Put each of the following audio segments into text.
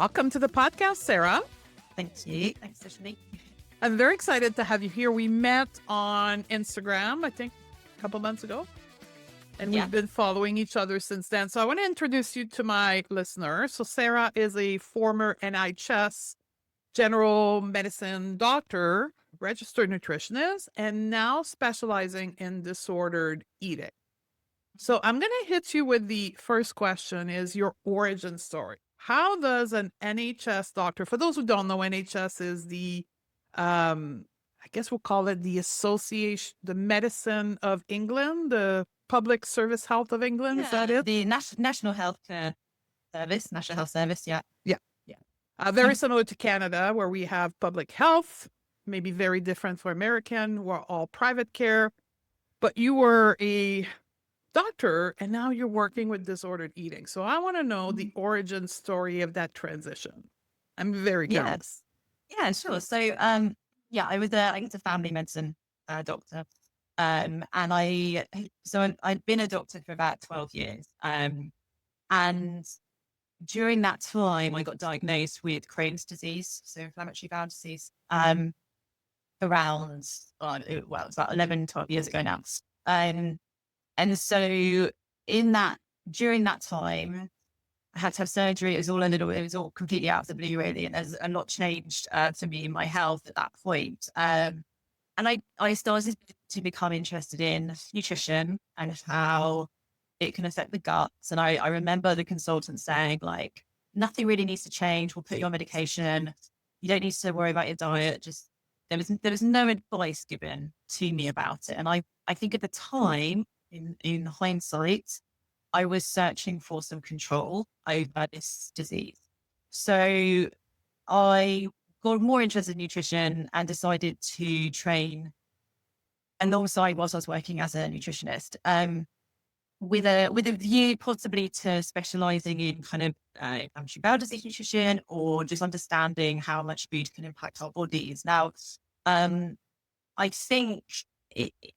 Welcome to the podcast, Sarah. Thank you. Thanks, Tiffany. I'm very excited to have you here. We met on Instagram, I think, a couple months ago, and we've been following each other since then. So I want to introduce you to my listeners. So Sarah is a former NHS general medicine doctor, registered nutritionist, and now specializing in disordered eating. So I'm going to hit you with the first question is your origin story. How does an NHS doctor, for those who don't know, NHS is the, I guess we'll call it the Association, the Medicine of England, the Public Service Health of England, is that it? The National Health Service, National Health Service, yeah. Very similar to Canada, where we have public health, maybe very different for American, we're all private care. But you were a doctor and now you're working with disordered eating. So I want to know the origin story of that transition. I'm very curious. Yeah, sure. So, I was a family medicine doctor. And I'd been a doctor for about 12 years. And during that time, I got diagnosed with Crohn's disease, so inflammatory bowel disease, around, it was about 11, 12 years ago now. And so during that time, I had to have surgery. It was all completely out of the blue, really. And there's a lot changed for me in my health at that point. And I started to become interested in nutrition and how it can affect the guts. And I remember the consultant saying, like, nothing really needs to change. We'll put you on medication. You don't need to worry about your diet. There was no advice given to me about it. And I think at the time, in hindsight, I was searching for some control over this disease. So I got more interested in nutrition and decided to train alongside whilst I was working as a nutritionist, with a view possibly to specializing in kind of inflammatory bowel disease nutrition, or just understanding how much food can impact our bodies. Now, I think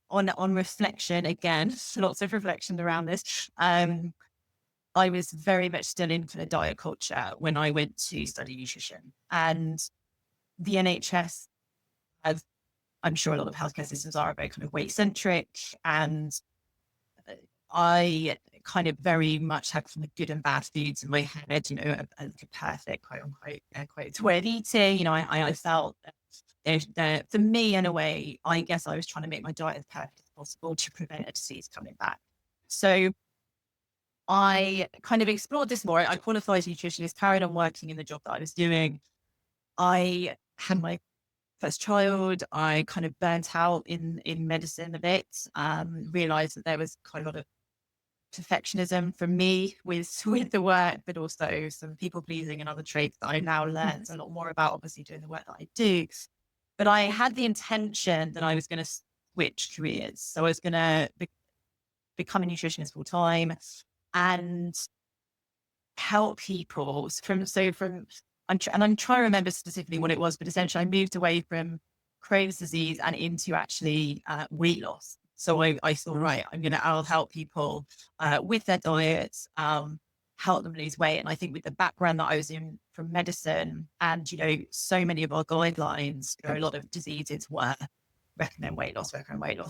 on reflection, again, lots of reflection around this. I was very much still into the diet culture when I went to study nutrition, and the NHS, as I'm sure a lot of healthcare systems are, very kind of weight centric, and I kind of very much had some good and bad foods in my head, a perfect quote unquote way of eating. I felt for me, in a way, I guess I was trying to make my diet as perfect as possible to prevent a disease coming back. So I kind of explored this more. I qualified as a nutritionist, carried on working in the job that I was doing. I had my first child. I kind of burnt out in medicine a bit, realized that there was quite a lot of perfectionism from me with the work, but also some people pleasing and other traits that I now learned a lot more about, obviously doing the work that I do. But I had the intention that I was going to switch careers. So I was going to become a nutritionist full time and help people I'm trying to remember specifically what it was, but essentially I moved away from Crohn's disease and into actually weight loss. So I thought, right, I'll help people with their diets, help them lose weight. And I think with the background that I was in from medicine and, so many of our guidelines, a lot of diseases were recommend weight loss.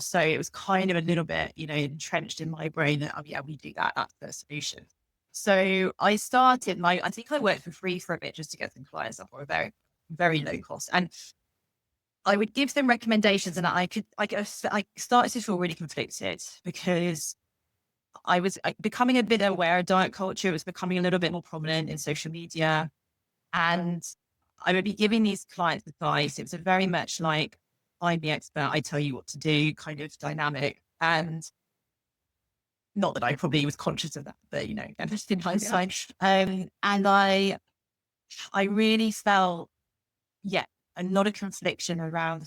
So it was kind of a little bit, entrenched in my brain that, we do that. That's the solution. So I started I think I worked for free for a bit just to get some clients up for a very, very low cost. And I would give them recommendations, and I started to feel really conflicted because I was becoming a bit aware of diet culture. It was becoming a little bit more prominent in social media, and I would be giving these clients advice. It was very much like, I'm the expert, I tell you what to do kind of dynamic. And not that I probably was conscious of that, but, just in hindsight. And I really felt, a lot of conflicted around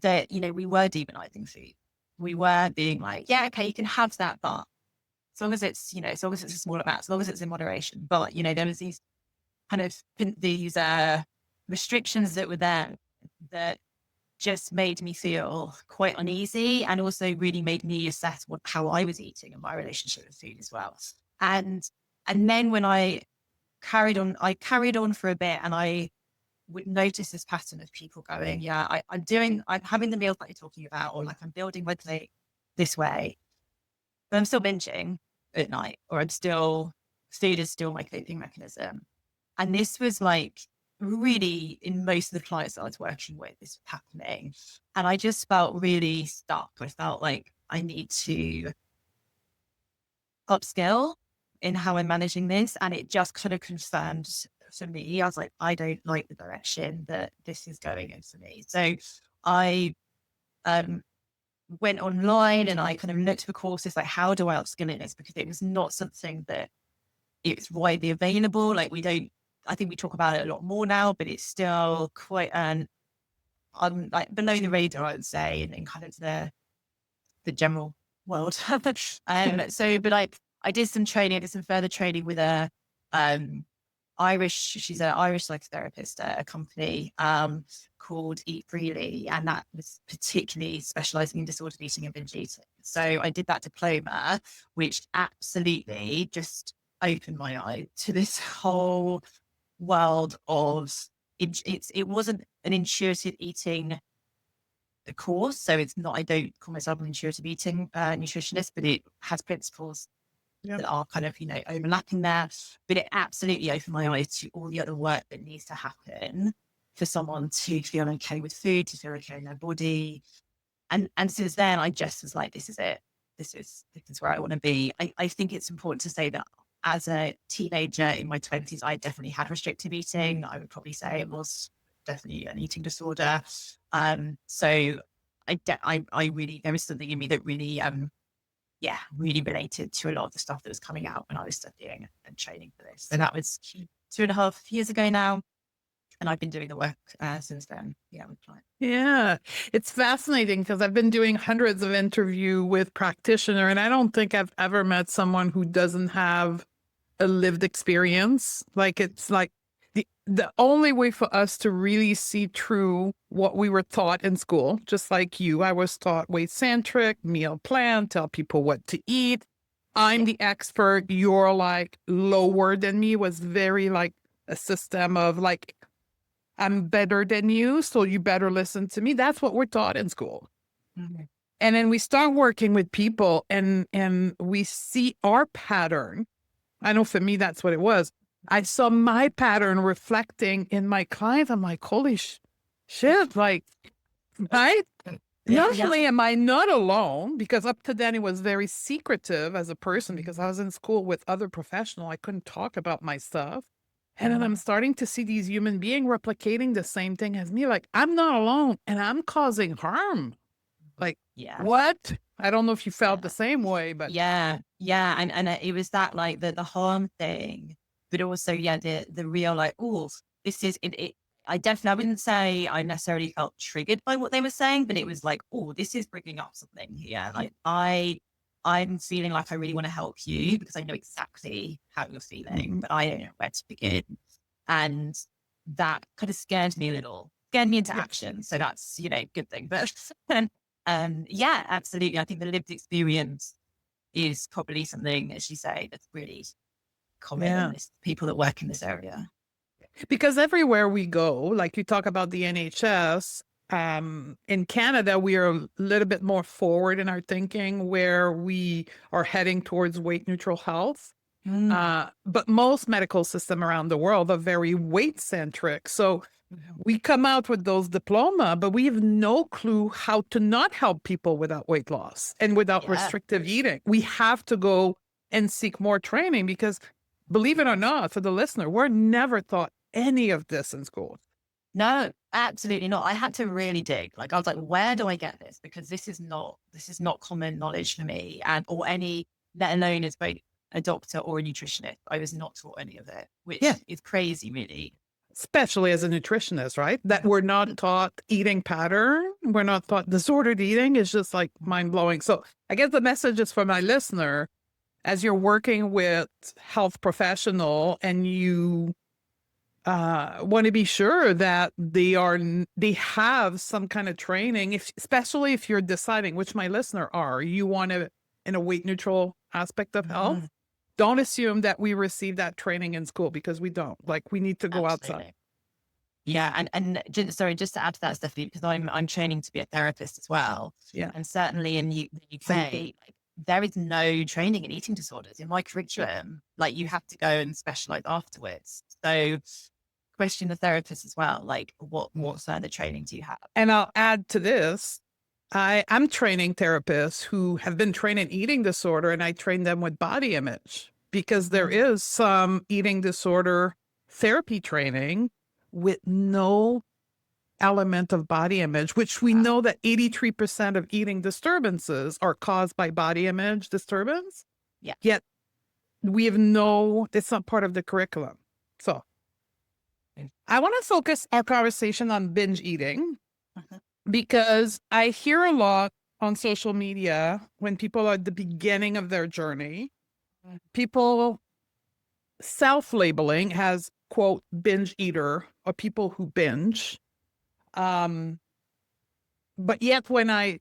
that, we were demonizing food. We were being like, okay, you can have that, but as long as it's, as long as it's a small amount, as long as it's in moderation. But, there was these kind of these restrictions that were there that just made me feel quite uneasy, and also really made me assess how I was eating and my relationship with food as well. And then when I I carried on for a bit, and I would notice this pattern of people going, yeah, I'm having the meals that you're talking about, or like I'm building my plate this way, but I'm still binging at night, or food is still my coping mechanism. And this was like really in most of the clients that I was working with, this was happening. And I just felt really stuck. I felt like I need to upskill in how I'm managing this. And it just kind of confirmed for me, I was like, I don't like the direction that this is going in for me. So I went online and I kind of looked for courses like, how do I upskill in this? Because it was not something that it's widely available. Like I think we talk about it a lot more now, but it's still quite like below the radar, I would say, and in kind of the general world. But I did some training, I did some further training with she's an Irish psychotherapist at a company called Eat Freely, and that was particularly specializing in disordered eating and binge eating. So I did that diploma, which absolutely just opened my eye to this whole world of it wasn't an intuitive eating course. So it's not, I don't call myself an intuitive eating nutritionist, but it has principles that are kind of, overlapping there. But it absolutely opened my eyes to all the other work that needs to happen for someone to feel okay with food, to feel okay in their body. And since then, I just was like, this is it. This is where I want to be. I think it's important to say that as a teenager in my 20s, I definitely had restrictive eating. I would probably say it was definitely an eating disorder. So I really, there was something in me that really, really related to a lot of the stuff that was coming out when I was studying and training for this. So that was 2.5 years ago now. And I've been doing the work since then. Yeah, with clients. Yeah, it's fascinating because I've been doing hundreds of interviews with practitioners, and I don't think I've ever met someone who doesn't have a lived experience. Like it's like the only way for us to really see through what we were taught in school, just like you, I was taught weight centric, meal plan, tell people what to eat. I'm the expert. You're like lower than me, was very like a system of like, I'm better than you, so you better listen to me. That's what we're taught in school. Mm-hmm. And then we start working with people and we see our pattern. I know for me, that's what it was. I saw my pattern reflecting in my clients. I'm like, holy shit, like, right? Not only am I not alone, because up to then it was very secretive as a person, because I was in school with other professionals. I couldn't talk about my stuff. And then I'm starting to see these human beings replicating the same thing as me. Like, I'm not alone and I'm causing harm. Like, what? I don't know if you felt the same way, but and it was that like the harm thing, but also the real like, oh, this is it. I wouldn't say I necessarily felt triggered by what they were saying, but it was like, oh, this is bringing up something here. Like I'm feeling like I really want to help you because I know exactly how you're feeling, but I don't know where to begin. And that kind of scared me a little, scared me into action. So that's, good thing. But absolutely. I think the lived experience is probably something, as you say, that's really common in people that work in this area. Because everywhere we go, like you talk about the NHS, in Canada, we are a little bit more forward in our thinking where we are heading towards weight neutral health. But most medical systems around the world are very weight centric. So we come out with those diploma, but we have no clue how to not help people without weight loss and without restrictive eating. We have to go and seek more training because, believe it or not, for the listener, we're never taught any of this in school. No, absolutely not. I had to really dig. Like I was like, where do I get this? Because this is not common knowledge for me, or any, let alone as both a doctor or a nutritionist. I was not taught any of it, which is crazy, really. Especially as a nutritionist, right? That we're not taught eating pattern. We're not taught disordered eating is just like mind blowing. So I guess the message is for my listener, as you're working with health professional and you want to be sure that they have some kind of training, especially if you're deciding, which my listener are, you want to in a weight neutral aspect of health. don't assume that we receive that training in school, because we don't. Like, we need to go outside. Absolutely. Yeah, and sorry, just to add to that, Stephanie, because I'm training to be a therapist as well, Yeah. and certainly in the UK, like, there is no training in eating disorders in my curriculum. Like, you have to go and specialize afterwards. So, question the therapist as well. Like, what further training do you have? And I'll add to this. I'm training therapists who have been trained in eating disorder, and I train them with body image, because there is some eating disorder therapy training with no element of body image, which we know that 83% of eating disturbances are caused by body image disturbance. Yeah. Yet it's not part of the curriculum. So I want to focus our conversation on binge eating, because I hear a lot on social media when people are at the beginning of their journey, people self-labeling as, quote, binge eater, or people who binge. But yet when I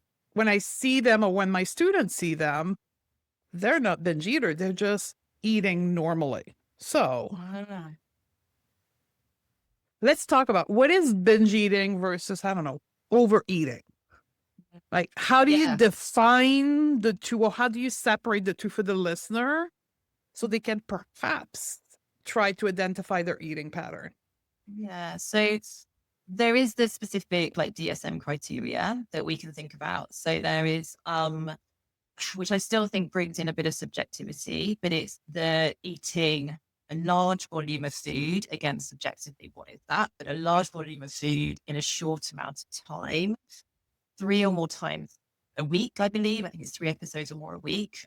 see them, or when my students see them, they're not binge eater. They're just eating normally. So let's talk about what is binge eating versus, I don't know, overeating. Like, how do you define the two, or how do you separate the two for the listener so they can perhaps try to identify their eating pattern? Yeah. So there is the specific like DSM criteria that we can think about. So there is, which I still think brings in a bit of subjectivity, but it's the eating a large volume of food. Again, subjectively, what is that? But a large volume of food in a short amount of time, 3 or more times a week, I believe. I think it's 3 episodes or more a week,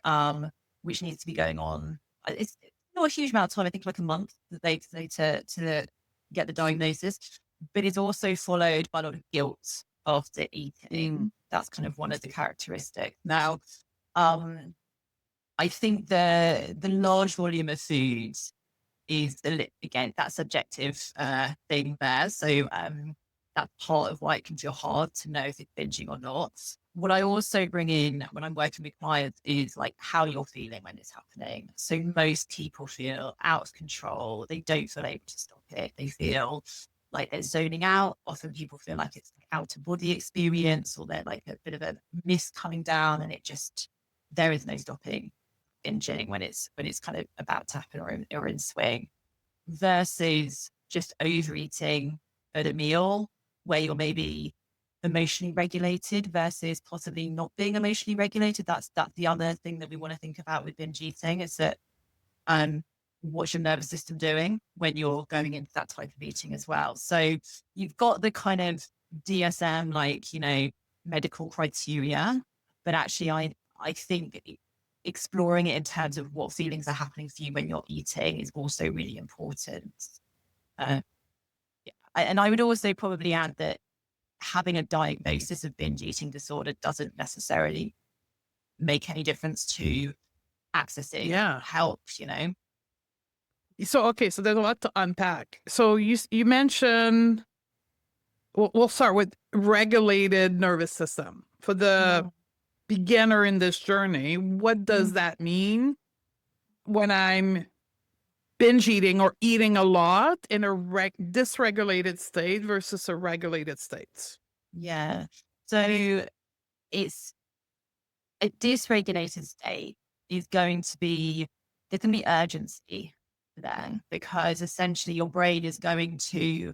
which needs to be going on. It's not a huge amount of time. I think like a month that they say to get the diagnosis, but it's also followed by a lot of guilt after eating. That's kind of one of the characteristics. Now, I think the large volume of food is again that subjective thing there. So that's part of why it can feel hard to know if it's binging or not. What I also bring in when I'm working with clients is like how you're feeling when it's happening. So most people feel out of control. They don't feel able to stop it. They feel like they're zoning out. Often people feel like it's an out of body experience, or they're like a bit of a mist coming down, and there is no stopping binging when it's kind of about to happen or in swing, versus just overeating at a meal where you're maybe emotionally regulated versus possibly not being emotionally regulated. That's the other thing that we want to think about with binge eating, is that what's your nervous system doing when you're going into that type of eating as well. So you've got the kind of DSM, like, medical criteria, but actually I think exploring it in terms of what feelings are happening for you when you're eating is also really important. And I would also probably add that having a diagnosis of binge eating disorder doesn't necessarily make any difference to accessing help, So, okay, so there's a lot to unpack. So you mentioned, we'll start with regulated nervous system. For the beginner in this journey, what does that mean when I'm binge eating or eating a lot in a dysregulated state versus a regulated state? Yeah. So it's a dysregulated state is going to be, there's going to be urgency there, because essentially your brain is going to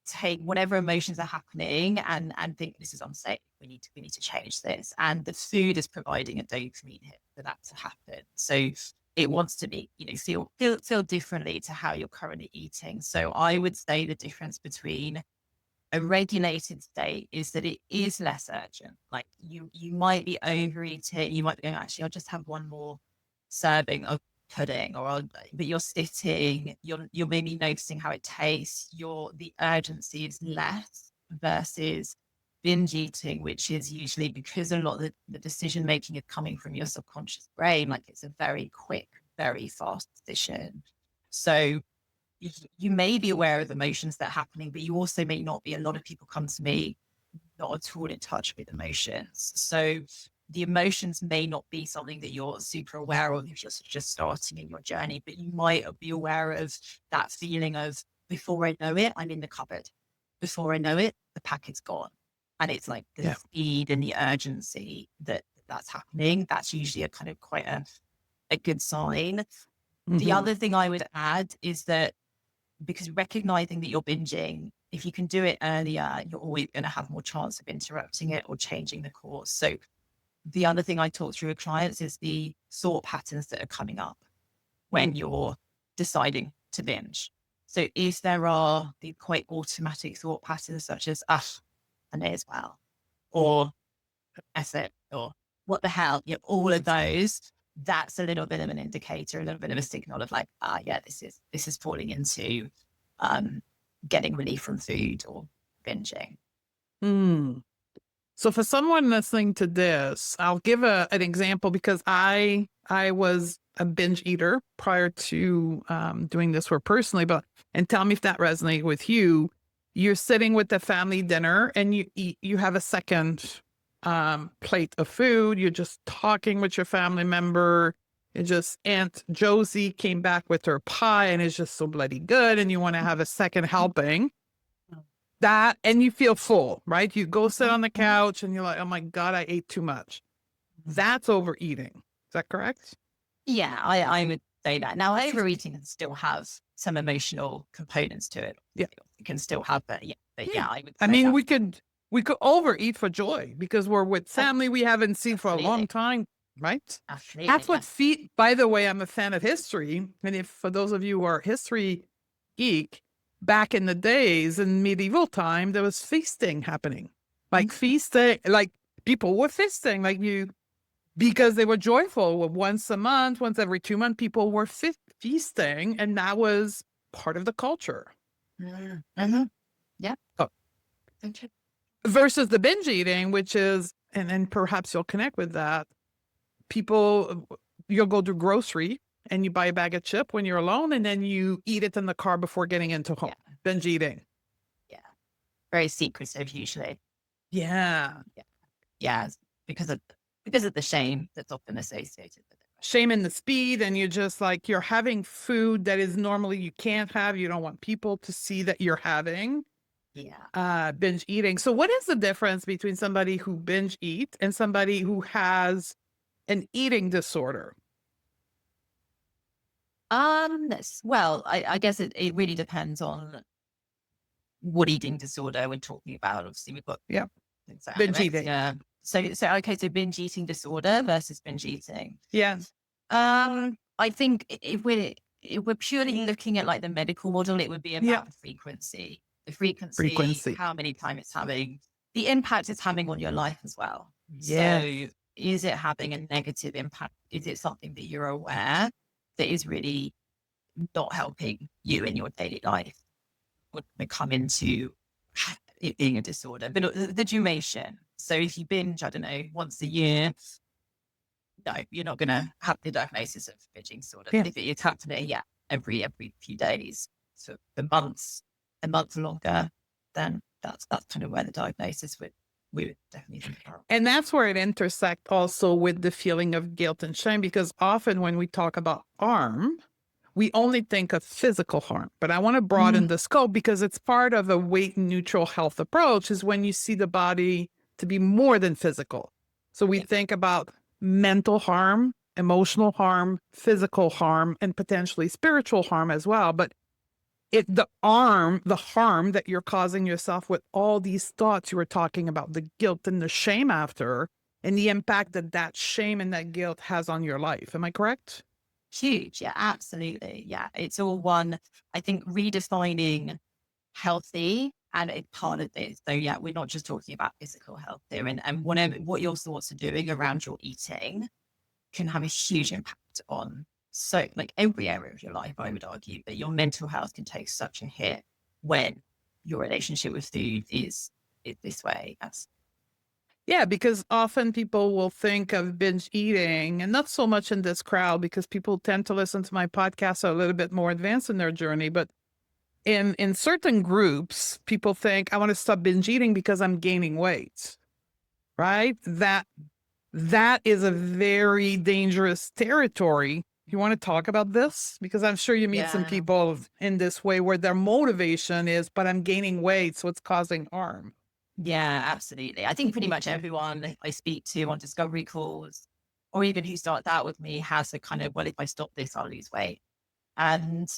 take whatever emotions are happening and think this is unsafe. We need to change this. And the food is providing a dopamine hit for that to happen. So it wants to be, feel differently to how you're currently eating. So I would say the difference between a regulated state is that it is less urgent. Like you might be overeating, you might be going, actually, I'll just have one more serving of pudding, but you're sitting, you're maybe noticing how it tastes. The urgency is less, versus binge eating, which is usually, because a lot of the decision making is coming from your subconscious brain, like it's a very quick, very fast decision. So you may be aware of emotions that are happening, but you also may not be. A lot of people come to me not at all in touch with emotions. So the emotions may not be something that you're super aware of if you're just starting in your journey, but you might be aware of that feeling of, before I know it, I'm in the cupboard. Before I know it, the packet's gone. And it's like the Yeah. speed and the urgency that's happening. That's usually a kind of quite a good sign. The other thing I would add is that, because recognizing that you're binging, if you can do it earlier, you're always going to have more chance of interrupting it or changing the course. So the other thing I talk through with clients is the thought patterns that are coming up when you're deciding to binge. So if there are the quite automatic thought patterns such as, I may as well, or that's it, or what the hell, all of those, that's a little bit of an indicator, a little bit of a signal of like, this is falling into getting relief from food or binging. So for someone listening to this, I'll give an example, because I was a binge eater prior to doing this work personally. And tell me if that resonates with you. You're sitting with the family dinner and you have a second plate of food. You're just talking with your family member. It just, Aunt Josie came back with her pie and it's just so bloody good, and you want to have a second helping. That, and you feel full, right? You go sit on the couch and you're like, oh my God, I ate too much. That's overeating. Is that correct? Yeah, I would say that. Now, overeating can still have some emotional components to it. Yeah. It can still have that. Yeah. But yeah, I would say I mean, that. we could overeat for joy because we're with family we haven't seen for a long time, right? Absolutely. That's what by the way, I'm a fan of history. And if for those of you who are history geek, back in the days in medieval time, there was feasting happening. Like feasting, like people were feasting, because they were joyful. Once a month, once every 2 months, people were feasting, and that was part of the culture. Yeah. Oh. Versus the binge eating, which is, and perhaps you'll connect with that. People, you'll go to grocery and you buy a bag of chip when you're alone, and then you eat it in the car before getting into home. Yeah. Binge eating. Yeah. Very secretive usually. Yeah. Yeah. Because of the shame that's often associated with it. Shame and the speed, and you're just like, you're having food that is normally you can't have. You don't want people to see that you're having. Yeah. Binge eating. So what is the difference between somebody who binge eat and somebody who has an eating disorder? Well, I guess it really depends on what eating disorder we're talking about. Obviously, we've got binge eating. Yeah. So binge eating disorder versus binge eating. Yeah. I think if we're purely looking at like the medical model, it would be about the frequency. The frequency, how many times it's having, the impact it's having on your life as well. Yeah. So is it having a negative impact? Is it something that you're aware that is really not helping you in your daily life? Would come into it being a disorder, but the duration. So if you binge, I don't know, once a year, no, you're not going to have the diagnosis of binging disorder. Yeah. If it's happening, every few days, so for months, a month longer, then that's kind of where the diagnosis we would definitely think about. And that's where it intersects also with the feeling of guilt and shame, because often when we talk about harm, we only think of physical harm. But I want to broaden the scope, because it's part of a weight neutral health approach, is when you see the body to be more than physical. So we think about mental harm, emotional harm, physical harm, and potentially spiritual harm as well. But the harm that you're causing yourself with all these thoughts you were talking about, the guilt and the shame after, and the impact that shame and that guilt has on your life. Am I correct? Huge. Yeah, absolutely. Yeah. It's all one, I think, redefining healthy, and it's part of this. So yeah, we're not just talking about physical health here, and what your thoughts are doing around your eating can have a huge impact on like every area of your life, I would argue. But your mental health can take such a hit when your relationship with food is this way. Yeah, because often people will think of binge eating, and not so much in this crowd, because people tend to listen to my podcast a little bit more advanced in their journey. But in certain groups, people think, I want to stop binge eating because I'm gaining weight, right? That that is a very dangerous territory. You want to talk about this? Because I'm sure you meet some Yeah. people in this way where their motivation is, but I'm gaining weight, so it's causing harm. Yeah, absolutely. I think pretty much everyone I speak to on discovery calls, or even who starts out with me, has a kind of, well, if I stop this, I'll lose weight. And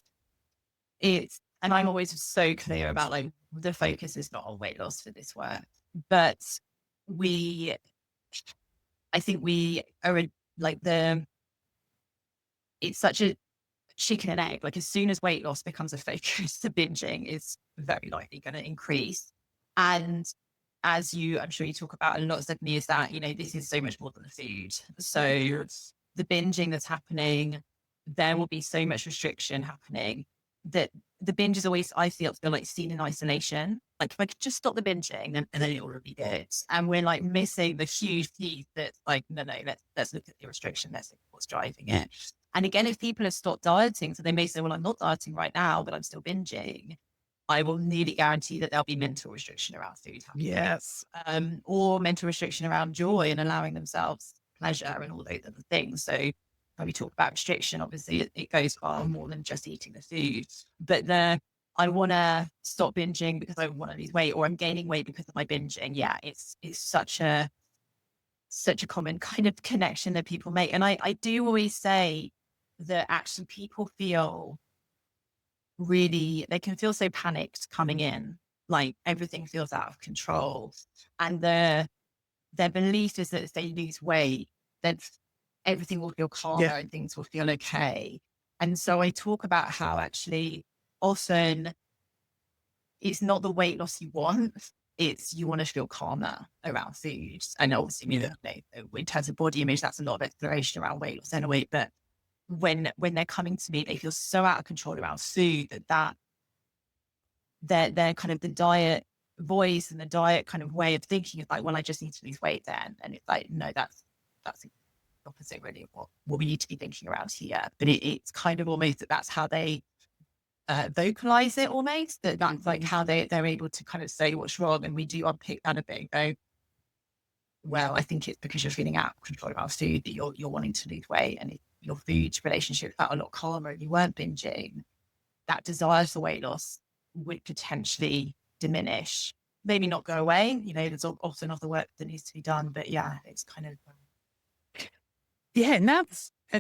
and I'm always so clear about like the focus is not on weight loss for this work, but we, I think we are like it's such a chicken and egg. Like as soon as weight loss becomes a focus, the binging is very likely going to increase. And as I'm sure you talk about a lot, Stephanie, is that, this is so much more than the food. So the binging that's happening, there will be so much restriction happening that the binge is always, I feel like seen in isolation. Like if I could just stop the binging, then it will be good. And we're like missing the huge piece that's like, no, let's look at the restriction. Let's look at what's driving it. And again, if people have stopped dieting, so they may say, well, I'm not dieting right now, but I'm still binging. I will nearly guarantee that there'll be mental restriction around food happening. Yes. Or mental restriction around joy and allowing themselves pleasure and all those other things. So when we talk about restriction, obviously it goes far more than just eating the food. But I want to stop binging because I want to lose weight, or I'm gaining weight because of my binging. Yeah, it's such a common kind of connection that people make. And I do always say that actually people they can feel so panicked coming in, like everything feels out of control. And their belief is that if they lose weight, then everything will feel calmer and things will feel okay. And so I talk about how actually often it's not the weight loss you want, it's you want to feel calmer around food. And obviously, in terms of body image, that's a lot of exploration around weight loss anyway. But when they're coming to me, they feel so out of control around food that they're kind of the diet voice and the diet kind of way of thinking is like, well, I just need to lose weight then. And it's like, no, that's the opposite really of what we need to be thinking around here. But it's kind of almost that's how they vocalize it almost, that's like how they're able to kind of say what's wrong. And we do unpick that a bit and go, well, I think it's because you're feeling out of control about food that you're wanting to lose weight. And if your food relationship felt a lot calmer and you weren't binging, that desire for weight loss would potentially diminish, maybe not go away. There's often other work that needs to be done, but yeah, it's kind of Yeah, and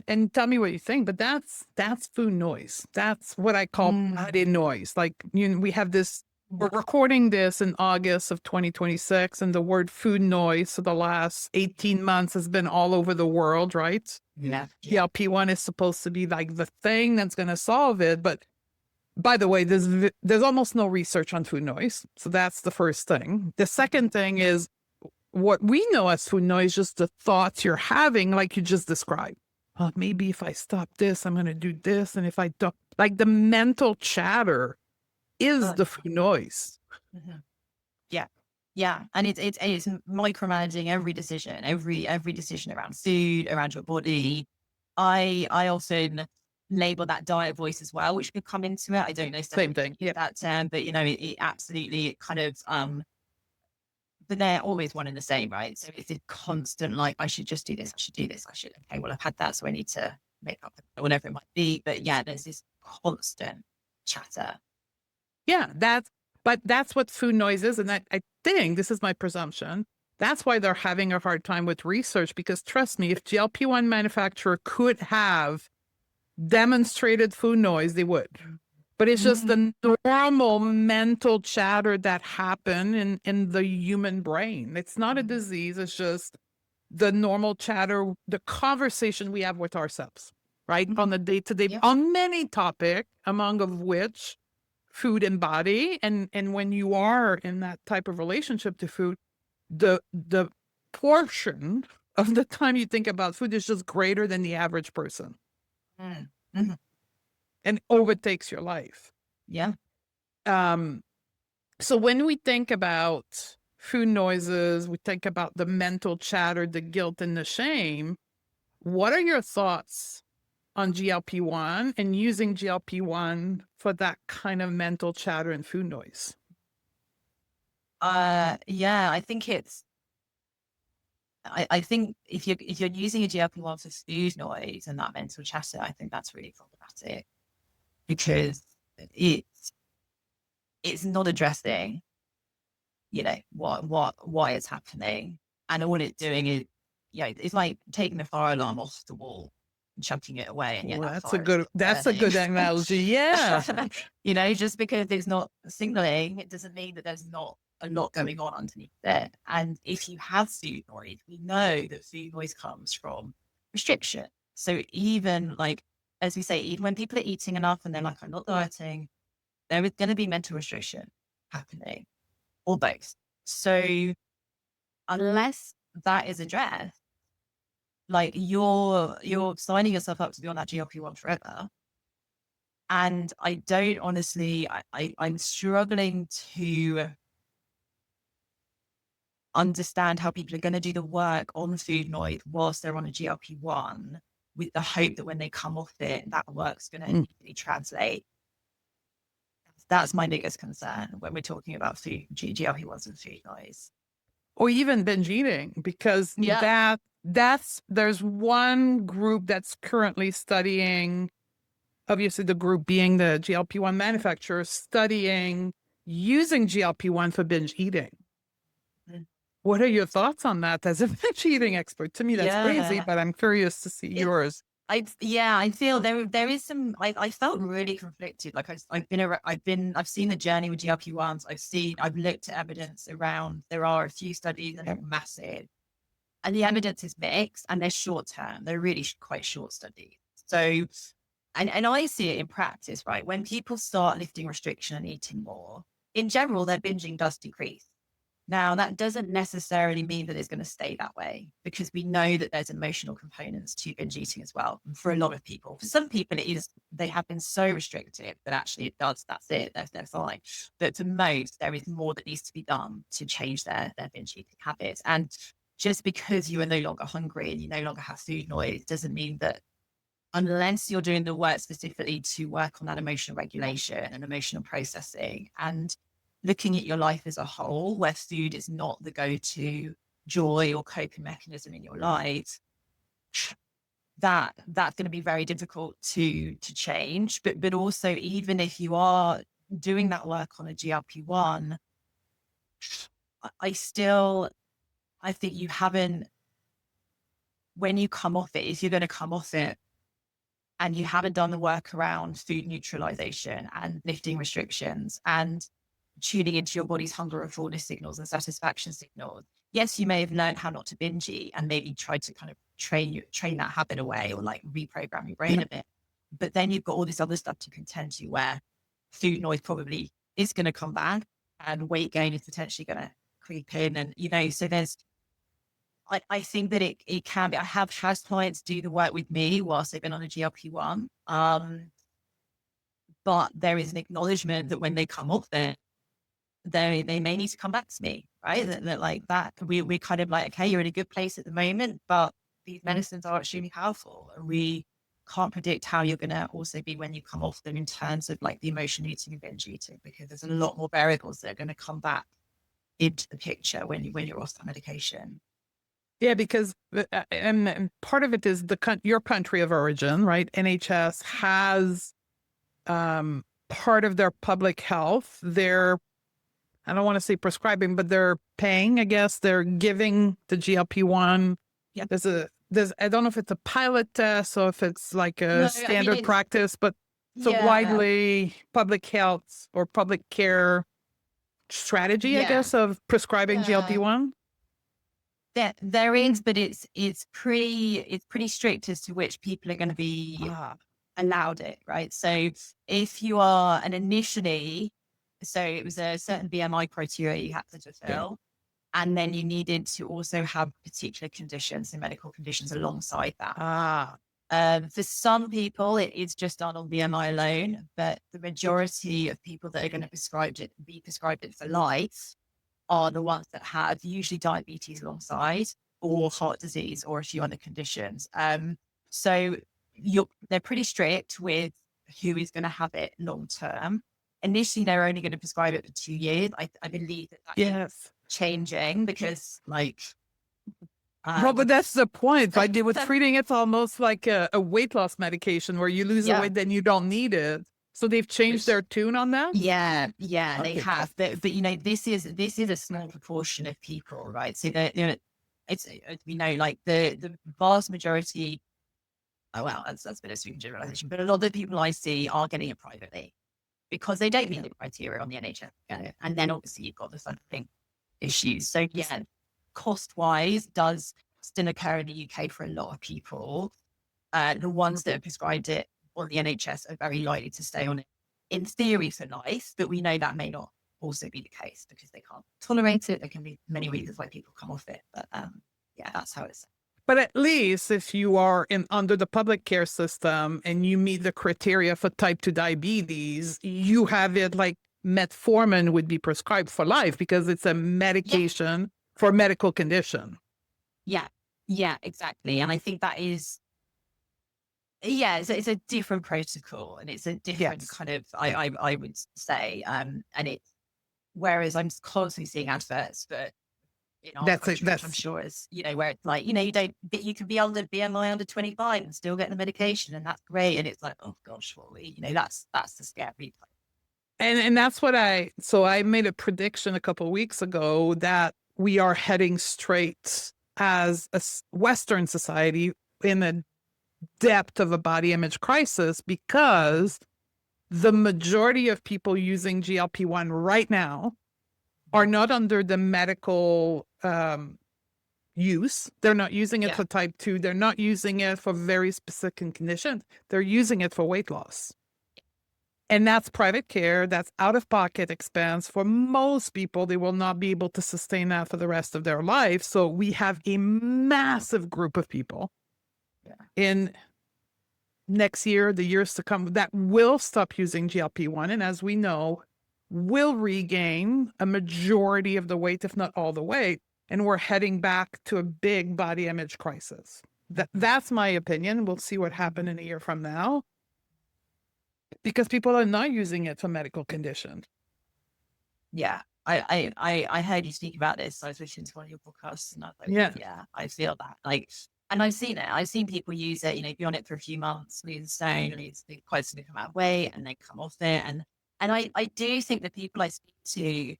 and tell me what you think, but that's food noise. That's what I call body noise. Like we have this. We're recording this in August of 2026, and the word food noise for the last 18 months has been all over the world, right? Yeah. GLP-1 is supposed to be like the thing that's going to solve it, but by the way, there's almost no research on food noise, so that's the first thing. The second thing is what we know as food noise, just the thoughts you're having, like you just described. Well, maybe if I stop this, I'm going to do this. And if I don't, like the mental chatter is the food noise. Mm-hmm. Yeah. Yeah. And it's micromanaging every decision, every decision around food, around your body. I also label that diet voice as well, which could come into it. I don't know. Same thing. Yeah. That term, but it absolutely kind of, but they're always one and the same, right? So it's a constant, like, I should just do this. I should do this. Okay, well, I've had that. So I need to make up whatever it might be. But yeah, there's this constant chatter. Yeah, but that's what food noise is. And I think this is my presumption. That's why they're having a hard time with research, because trust me, if GLP-1 manufacturer could have demonstrated food noise, they would. But it's just the normal mental chatter that happen in the human brain. It's not a disease. It's just the normal chatter, the conversation we have with ourselves, right? On the day-to-day, on many topics, among of which food and body. And when you are in that type of relationship to food, the portion of the time you think about food is just greater than the average person. Mm-hmm. And overtakes your life. Yeah. So when we think about food noises, we think about the mental chatter, the guilt and the shame. What are your thoughts on GLP-1 and using GLP-1 for that kind of mental chatter and food noise? Yeah, I think it's I think if you're using a GLP-1 for food noise and that mental chatter, I think that's really problematic because it's it's not addressing, why it's happening. And all it's doing is, it's like taking the fire alarm off the wall and chucking it away, and yet Well, that fire is still that's a burning. good analogy. Yeah. Just because it's not signaling, it doesn't mean that there's not a lot going on underneath there. And if you have food noise, we know that food noise comes from restriction. So even like, as we say, even when people are eating enough and they're like, I'm not dieting, there is going to be mental restriction happening, or both. So unless that is addressed, like you're signing yourself up to be on that GLP-1 forever. And I don't honestly, I'm struggling to understand how people are going to do the work on food noise whilst they're on a GLP-1 with the hope that when they come off it, that work's going to immediately translate. That's my biggest concern when we're talking about food, GLP-1s and food noise. Or even binge eating, because there's one group that's currently studying, obviously the group being the GLP-1 manufacturers, studying using GLP-1 for binge eating. Mm. What are your thoughts on that as a binge eating expert? To me, that's crazy, but I'm curious to see yours. I feel there is some. I felt really conflicted. Like I've seen the journey with GLP-1s. I've looked at evidence around. There are a few studies that are massive, and the evidence is mixed, and they're short term. They're really quite short studies. So, and I see it in practice, right? When people start lifting restriction and eating more, in general, their binging does decrease. Now, that doesn't necessarily mean that it's going to stay that way, because we know that there's emotional components to binge eating as well. And for a lot of people, for some people, they have been so restricted that actually that's it, they're fine. But for most, there is more that needs to be done to change their binge eating habits. And just because you are no longer hungry and you no longer have food noise doesn't mean that, unless you're doing the work specifically to work on that emotional regulation and emotional processing and looking at your life as a whole, where food is not the go-to joy or coping mechanism in your life, that's going to be very difficult to change. But also, even if you are doing that work on a GLP-1, I think you haven't, when you come off it, if you're going to come off it and you haven't done the work around food neutralization and lifting restrictions and tuning into your body's hunger and fullness signals and satisfaction signals. Yes, you may have learned how not to binge eat and maybe tried to kind of train that habit away or like reprogram your brain a bit. But then you've got all this other stuff to contend to, where food noise probably is going to come back and weight gain is potentially going to creep in. And, so I think that it can be. I have had clients do the work with me whilst they've been on a GLP-1. But there is an acknowledgement that when they come off it, they may need to come back to me, right? That like that, we're kind of like, okay, you're in a good place at the moment, but these medicines are extremely powerful. And we can't predict how you're going to also be when you come off them in terms of like the emotion eating and binge eating, because there's a lot more variables that are going to come back into the picture when you're off that medication. Yeah, because and part of it is your country of origin, right? NHS has part of their public health. I don't want to say prescribing, but they're paying, I guess. They're giving the GLP-1. Yeah. I don't know if it's a pilot test or if it's like a standard practice, but it's a widely public health or public care strategy, I guess, of prescribing GLP-1. There is, but it's pretty strict as to which people are going to be allowed it, right? So if you are, and initially, so it was a certain BMI criteria you had to fulfill, and then you needed to also have particular conditions and medical conditions alongside that. For some people, it is just done on BMI alone, but the majority of people that are going to be prescribed it for life are the ones that have usually diabetes alongside, or heart disease, or a few other conditions. So they're pretty strict with who is going to have it long term. Initially, they're only going to prescribe it for 2 years. I believe that is changing, because like Well, but that's the point. Like they were So, treating it almost like a weight loss medication where you lose the yeah, weight, then you don't need it. So they've changed which their tune on that. yeah, they Okay. have, but this is a small proportion of people, right? So that it's we know like the vast majority. Oh well, that's a bit of a generalization, but a lot of the people I see are getting it privately because they don't meet the criteria on the NHS, and then obviously you've got the funding issues. So yeah, cost wise does still occur in the UK for a lot of people. The ones that have prescribed it on the NHS are very likely to stay on it in theory for life, but we know that may not also be the case because they can't tolerate it. There can be many reasons why people come off it, but yeah, that's how it's. But at least if you are in under the public care system and you meet the criteria for type 2 diabetes, you have it like metformin would be prescribed for life because it's a Yeah, medication for a medical condition. yeah, yeah, exactly. And I think that is, yeah, it's a different protocol and it's a different Yes. kind of, I would say, and it's, whereas I'm constantly seeing adverts for in our That's it. country, which I'm That's sure is, where it's like, you don't, you can be under BMI under 25 and still get the medication, and that's great. And it's like, oh gosh, well, that's the scary part. and that's what I made a prediction a couple of weeks ago that we are heading straight as a Western society in the depth of a body image crisis because the majority of people using GLP-1 right now are not under the medical use. They're not using it Yeah, for type 2. They're not using it for very specific conditions. They're using it for weight loss. And that's private care. That's out of pocket expense. For most people, they will not be able to sustain that for the rest of their life. So we have a massive group of people yeah, in next year, the years to come, that will stop using GLP-1. And as we know, will regain a majority of the weight, if not all the weight. And we're heading back to a big body image crisis. That's my opinion. We'll see what happens in a year from now because people are not using it for medical conditions. yeah. I heard you speak about this. I was listening to one of your podcasts, and I was like, Yeah. yeah, I feel that. Like, and I've seen it. I've seen people use it. Be on it for a few months, lose a stone, lose quite a significant amount of weight, and then come off it. And I do think that people I speak to,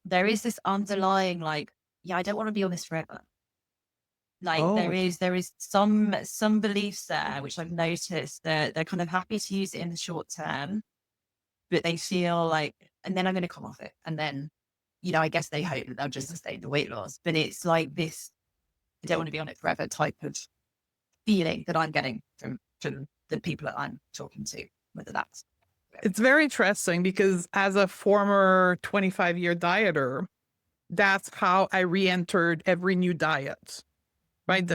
there is this underlying like, yeah, I don't want to be on this forever. Like Oh, there is some beliefs there which I've noticed that they're kind of happy to use it in the short term, but they feel like, and then I'm going to come off it, and then I guess they hope that they'll just sustain the weight loss. But it's like this, I don't want to be on it forever type of feeling that I'm getting from the people that I'm talking to, whether that's it's very interesting because as a former 25-year dieter, that's how I re-entered every new diet, right?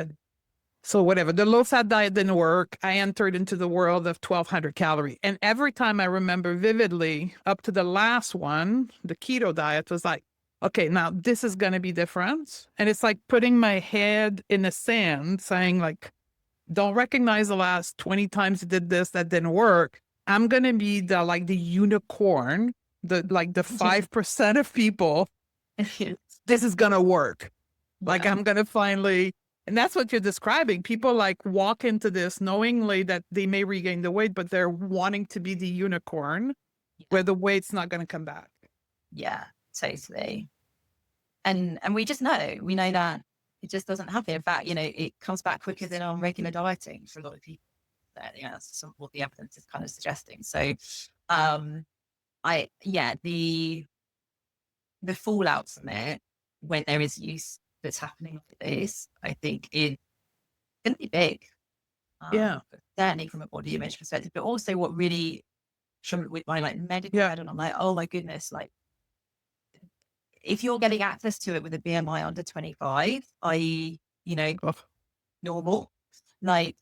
So whatever, the low fat diet didn't work. I entered into the world of 1200 calorie. And every time I remember vividly up to the last one, the keto diet was like, okay, now this is going to be different. And it's like putting my head in the sand saying like, don't recognize the last 20 times you did this, that didn't work. I'm going to be the unicorn, the 5% of people. This is going to work. Like yeah, I'm going to finally, and that's what you're describing. People like walk into this knowingly that they may regain the weight, but they're wanting to be the unicorn yeah, where the weight's not going to come back. yeah, totally. And we know that it just doesn't happen. In fact, it comes back quicker than on regular dieting for a lot of people. That's what the evidence is kind of suggesting. So, the fallout from it when there is use that's happening like this, I think is going to be big. Yeah. Certainly from a body image perspective, but also what really with my like medical Yeah. head, and I'm like, oh my goodness, like if you're getting access to it with a BMI under 25, i.e., Oh, normal, like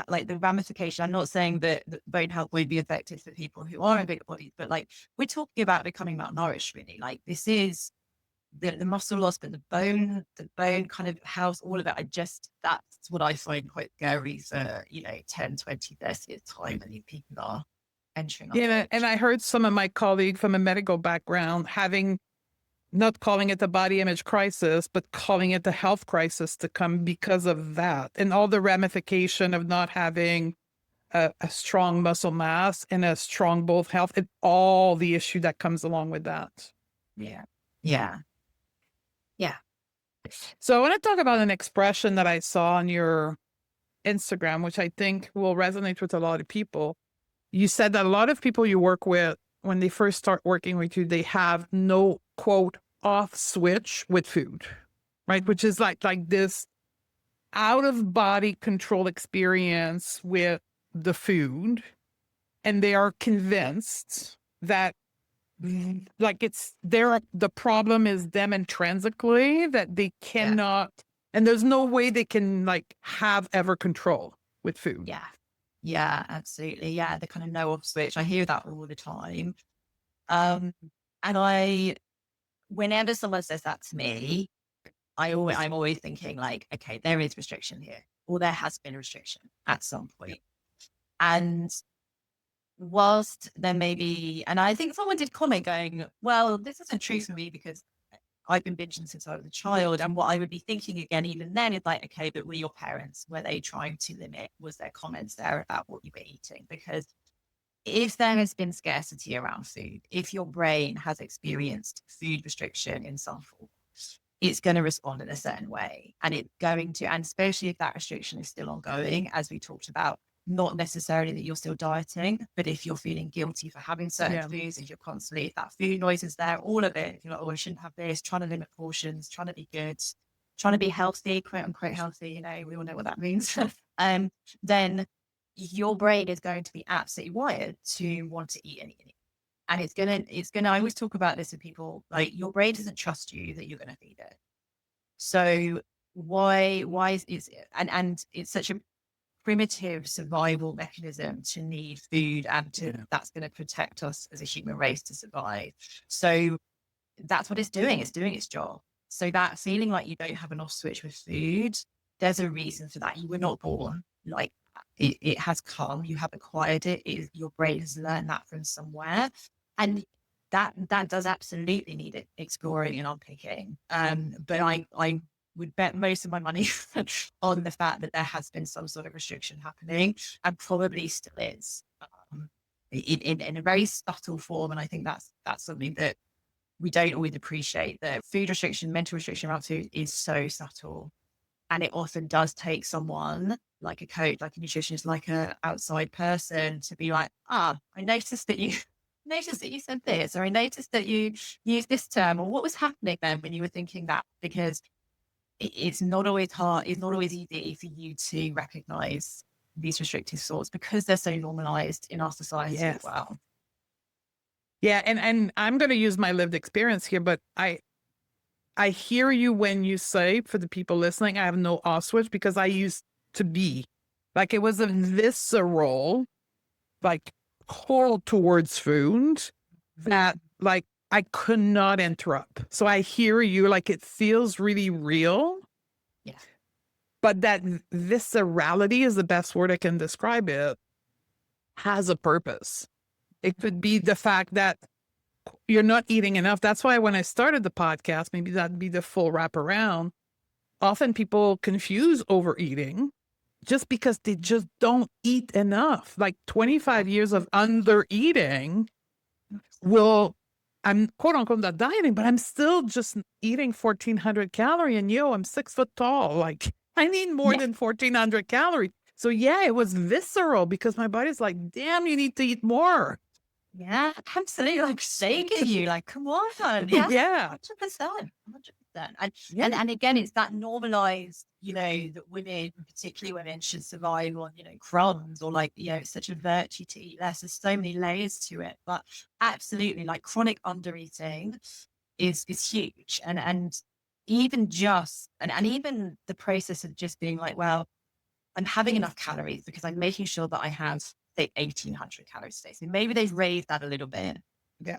like the ramification. I'm not saying that the bone health would be affected for people who are in bigger bodies, but like we're talking about becoming malnourished, really. Like this is the muscle loss, but the bone kind of health, all of it. That's what I find quite scary for, 10, 20, 30 years time when these people are entering our yeah. And age. I heard some of my colleagues from a medical background having not calling it a body image crisis, but calling it a health crisis to come because of that and all the ramification of not having a strong muscle mass and a strong both health and all the issue that comes along with that. Yeah. Yeah. Yeah. So I want to talk about an expression that I saw on your Instagram, which I think will resonate with a lot of people. You said that a lot of people you work with, when they first start working with you, they have no quote off switch with food, right? Which is like this out of body control experience with the food. And they are convinced that like the problem is them intrinsically, that they cannot, and there's no way they can like have ever control with food. Yeah. Yeah, absolutely. Yeah, the kind of no off switch. I hear that all the time. And whenever someone says that to me, I'm always thinking like, okay, there is restriction here, or there has been a restriction at some point. And whilst there may be, and I think someone did comment going, well, this isn't true for me because I've been binging since I was a child. And what I would be thinking again, even then, is like, okay, but were your parents, were they trying to limit? Was there comments there about what you were eating? Because if there has been scarcity around food, if your brain has experienced food restriction in some form, it's going to respond in a certain way. And it's going to, and especially if that restriction is still ongoing, as we talked about, not necessarily that you're still dieting, but if you're feeling guilty for having certain foods, if you're constantly, if that food noise is there, all of it, if you're like, oh, I shouldn't have this, trying to limit portions, trying to be good, trying to be healthy, quote unquote healthy, you know, we all know what that means. Then your brain is going to be absolutely wired to want to eat anything. And it's gonna, I always talk about this with people, like your brain doesn't trust you that you're going to feed it. So why is it, and it's such a primitive survival mechanism to need food and that's going to protect us as a human race to survive. So that's what it's doing. It's doing its job. So that feeling like you don't have an off switch with food, there's a reason for that. You were not born like it has come. You have acquired it. Your brain has learned that from somewhere, and that does absolutely need it exploring and unpicking. But I would bet most of my money on the fact that there has been some sort of restriction happening, and probably still is, in a very subtle form. And I think that's something that we don't always appreciate. That food restriction, mental restriction around food is so subtle, and it often does take someone like a coach, like a nutritionist, like a outside person to be like, I noticed that you said this, or I noticed that you used this term, or what was happening then when you were thinking that? Because it's not always hard. It's not always easy for you to recognize these restrictive thoughts because they're so normalized in our society as well. Yeah. And I'm going to use my lived experience here, but I hear you when you say, for the people listening, I have no off switch, because I used to be like, it was a visceral, like, pull towards food that like I could not interrupt. So I hear you, like, it feels really real. Yeah. But that viscerality is the best word I can describe it, has a purpose. It could be the fact that you're not eating enough. That's why when I started the podcast, maybe that'd be the full wraparound. Often people confuse overeating just because they just don't eat enough. Like 25 years of under eating I'm quote unquote not dieting, but I'm still just eating 1,400 calories. And I'm 6 foot tall. Like I need more than 1,400 calories. So yeah, it was visceral because my body's like, damn, you need to eat more. Yeah, absolutely. Like shaking you, like, come on. Yeah. 100%. 100%. And again, it's that normalized, that women, particularly women, should survive on, crumbs, or like, it's such a virtue to eat less. There's so many layers to it. But absolutely, like chronic undereating is huge. And even just and even the process of just being like, well, I'm having enough calories because I'm making sure that I have, say, 1,800 calories a day. So maybe they've raised that a little bit. Yeah.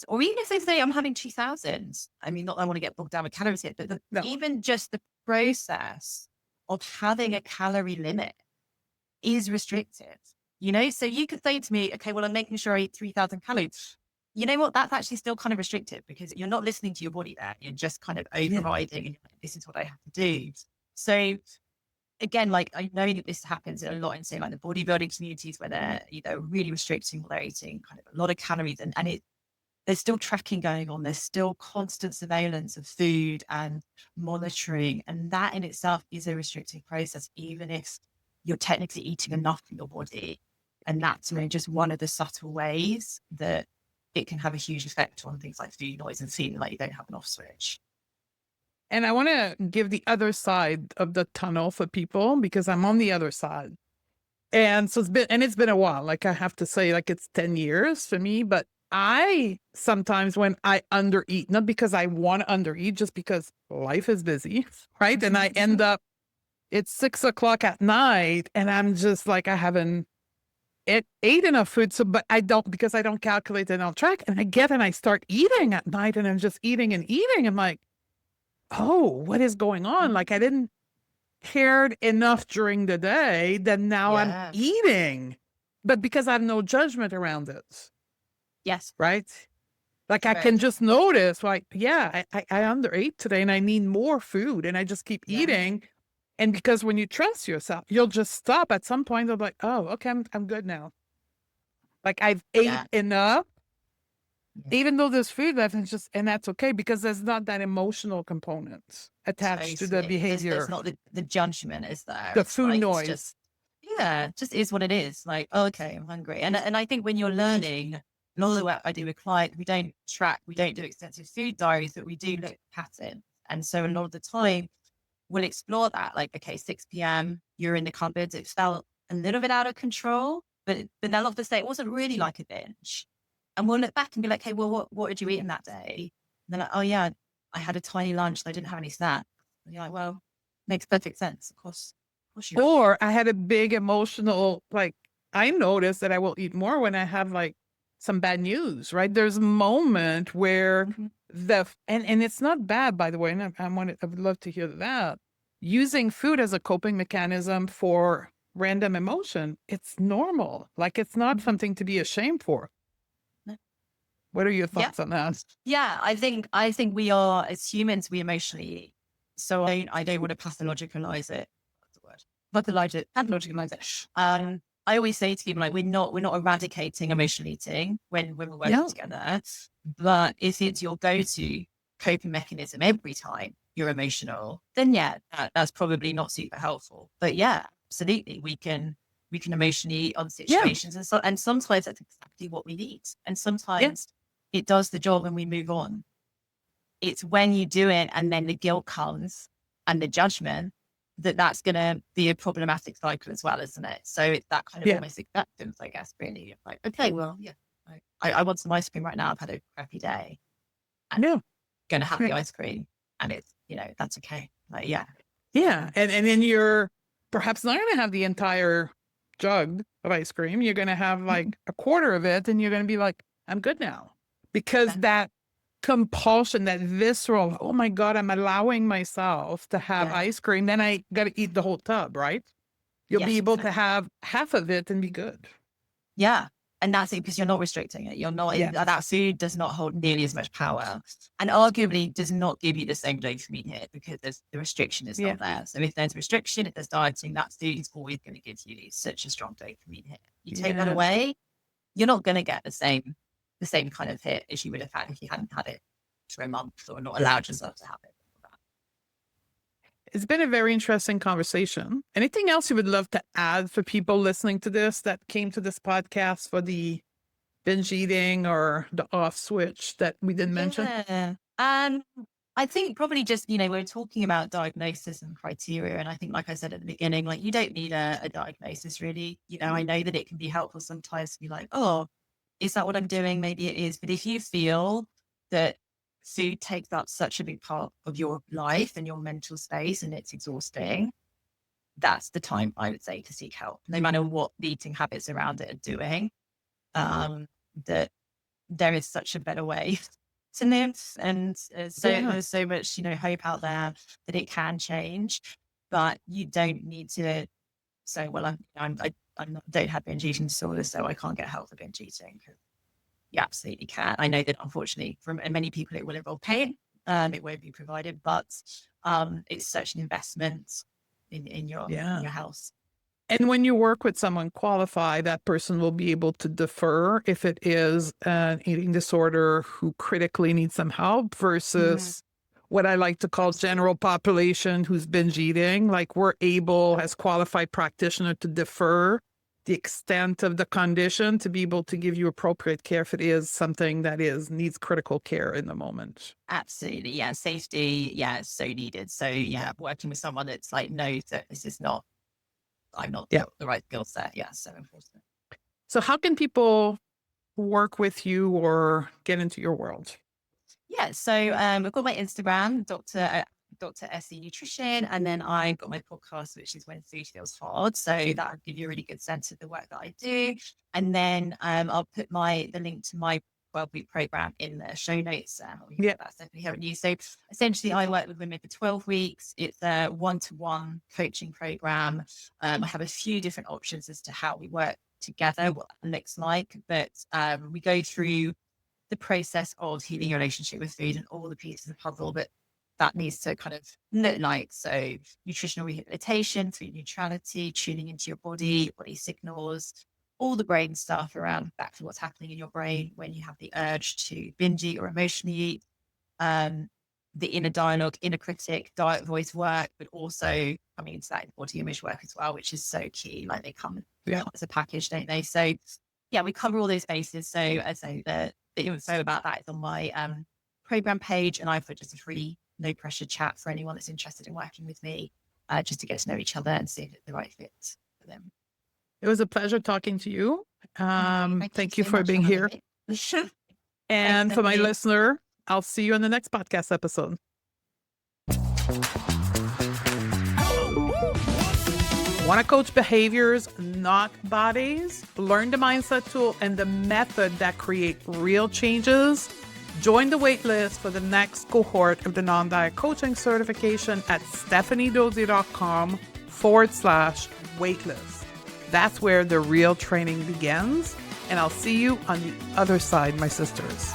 Or even if they say I'm having 2,000, I mean, not that I want to get bogged down with calories here, but even just the process of having a calorie limit is restrictive. So you could say to me, okay, well, I'm making sure I eat 3,000 calories. you know what? That's actually still kind of restrictive because you're not listening to your body there. You're just kind of Yeah. overriding. And you're like, this is what I have to do. So again, like I know that this happens a lot in say like the bodybuilding communities where they're either really restricting or they're eating kind of a lot of calories and there's still tracking going on. There's still constant surveillance of food and monitoring. And that in itself is a restricting process, even if you're technically eating enough for your body. And that's just one of the subtle ways that it can have a huge effect on things like food noise and feeling like you don't have an off switch. And I want to give the other side of the tunnel for people because I'm on the other side. And so it's been a while. Like I have to say, like it's 10 years for me, but I sometimes when I undereat, not because I want to undereat, just because life is busy, right? And I end up, it's 6 o'clock at night and I'm just like, I haven't ate enough food. So, but I don't, because I don't calculate and I'll track and I get and I start eating at night and I'm just eating and eating. I'm like, oh, what is going on? Like I didn't cared enough during the day that now I'm Yeah. eating, but because I have no judgment around it, Yes. right? Like I can Correct. just notice, like, yeah, I underate today and I need more food and I just keep Yeah. eating. And because when you trust yourself, you'll just stop at some point. I'm like, oh, okay, I'm good now. Like I've ate Yeah. enough, Yeah. even though there's food left, and that's okay because there's not that emotional component attached to the Totally. There's behavior, not the judgment is there. the It's food like, it's noise. just, yeah, just is what it is. Like, oh, okay, I'm hungry. And I think when you're learning, a lot of the work I do with clients, we don't track, we don't do extensive food diaries, but we do look at patterns. And so a lot of the time we'll explore that. Like, okay, 6 p.m., you're in the cupboards. It felt a little bit out of control, but they'll often say it wasn't really like a binge. And we'll look back and be like, hey, well, what did you eat in that day? And they're like, oh yeah, I had a tiny lunch and I didn't have any snacks. And you're like, well, makes perfect sense. Of course you don't. Or I had a big emotional, like, I notice that I will eat more when I have like some bad news, right? There's a moment where Mhm. and it's not bad, by the way, and I would love to hear that. Using food as a coping mechanism for random emotion, it's normal. Like it's not something to be ashamed for. No. What are your Yeah. thoughts on that? Yeah. I think we are, as humans, we emotionally eat. So I don't want to pathologicalize it. What's the word? Pathologicalize it. I always say to people like we're not eradicating emotional eating when we're working Yeah. together, but if it's your go-to coping mechanism every time you're emotional, then yeah, that's probably not super helpful. But yeah, absolutely, we can emotionally eat on Yeah. situations, and sometimes that's exactly what we need, and Yeah. sometimes it does the job and we move on. It's when you do it and then the guilt comes and the judgment that's going to be a problematic cycle as well, isn't it? So it's that kind of Yeah. almost acceptance, I guess, really. Like, okay, well, yeah, I want some ice cream right now. I've had a crappy day. I'm Yeah. going to have Yeah. the ice cream and that's okay. Like, yeah. Yeah. And then you're perhaps not going to have the entire jug of ice cream. You're going to have like a quarter of it and you're going to be like, I'm good now. Because Yeah. that compulsion, that visceral, oh my God, I'm allowing myself to have Yeah. ice cream. Then I got to eat the whole tub, right? You'll be Yes, able to exactly. have half of it and be good. Yeah. And that's it because you're not restricting it. You're not, Yeah. that food does not hold nearly as much power and arguably does not give you the same dopamine hit because the restriction is Yeah. not there. So if there's restriction, if there's dieting, that food is always going to give you such a strong dopamine hit. You take that Yeah. away, you're not going to get the same kind of hit as you would have had if you hadn't had it for a month or not allowed yourself to have it. It's been a very interesting conversation. Anything else you would love to add for people listening to this that came to this podcast for the binge eating or the off switch that we didn't mention? Yeah. I think probably just, we're talking about diagnosis and criteria. And I think, like I said at the beginning, like you don't need a diagnosis really. I know that it can be helpful sometimes to be like, oh, is that what I'm doing? Maybe it is. But if you feel that food takes up such a big part of your life and your mental space and it's exhausting, that's the time I would say to seek help, no matter what the eating habits around it are doing. That there is such a better way to live, and Yeah. there's so much hope out there that it can change, but you don't need to say, well, I don't have binge eating disorder, so I can't get help for binge eating. You absolutely can. I know that unfortunately for many people it will involve pain. It won't be provided, but it's such an investment in Yeah. your health. And when you work with someone qualified, that person will be able to defer if it is an eating disorder who critically needs some help versus what I like to call general population who's binge eating. Like we're able as qualified practitioner to defer the extent of the condition to be able to give you appropriate care if it is something that needs critical care in the moment. Absolutely. Yeah. Safety. Yeah. It's so needed. So yeah, working with someone that's like, knows that this is not, I'm not Yeah. the right skill set. Yeah. So important. So how can people work with you or get into your world? Yeah. So I've got my Instagram, Dr. SE Nutrition, and then I got my podcast, which is When Food Feels Hard. So that will give you a really good sense of the work that I do. And then I'll put the link to my 12-week program in the show notes. Yeah. That's definitely helping you. So essentially, I work with women for 12 weeks. It's a one-to-one coaching program. I have a few different options as to how we work together, what that looks like. But we go through the process of healing your relationship with food and all the pieces of the puzzle that needs to kind of look like. So nutritional rehabilitation, food neutrality, tuning into your body signals, all the brain stuff around back to what's happening in your brain when you have the urge to binge eat or emotionally eat, the inner dialogue, inner critic, diet voice work, but also coming into that body image work as well, which is so key. Like they come as a package, don't they? So yeah, we cover all those bases. So as I say, the info about that is on my program page, and I've put just a free no pressure chat for anyone that's interested in working with me, just to get to know each other and see if it's the right fit for them. It was a pleasure talking to you. Thank you so for much being for here. having me. And for my Stephanie. listener, I'll see you on the next podcast episode. Want to coach behaviors, not bodies? Learn the mindset tool and the method that create real changes? Join the waitlist for the next cohort of the non-diet coaching certification at stephaniedozzi.com/waitlist. That's where the real training begins. And I'll see you on the other side, my sisters.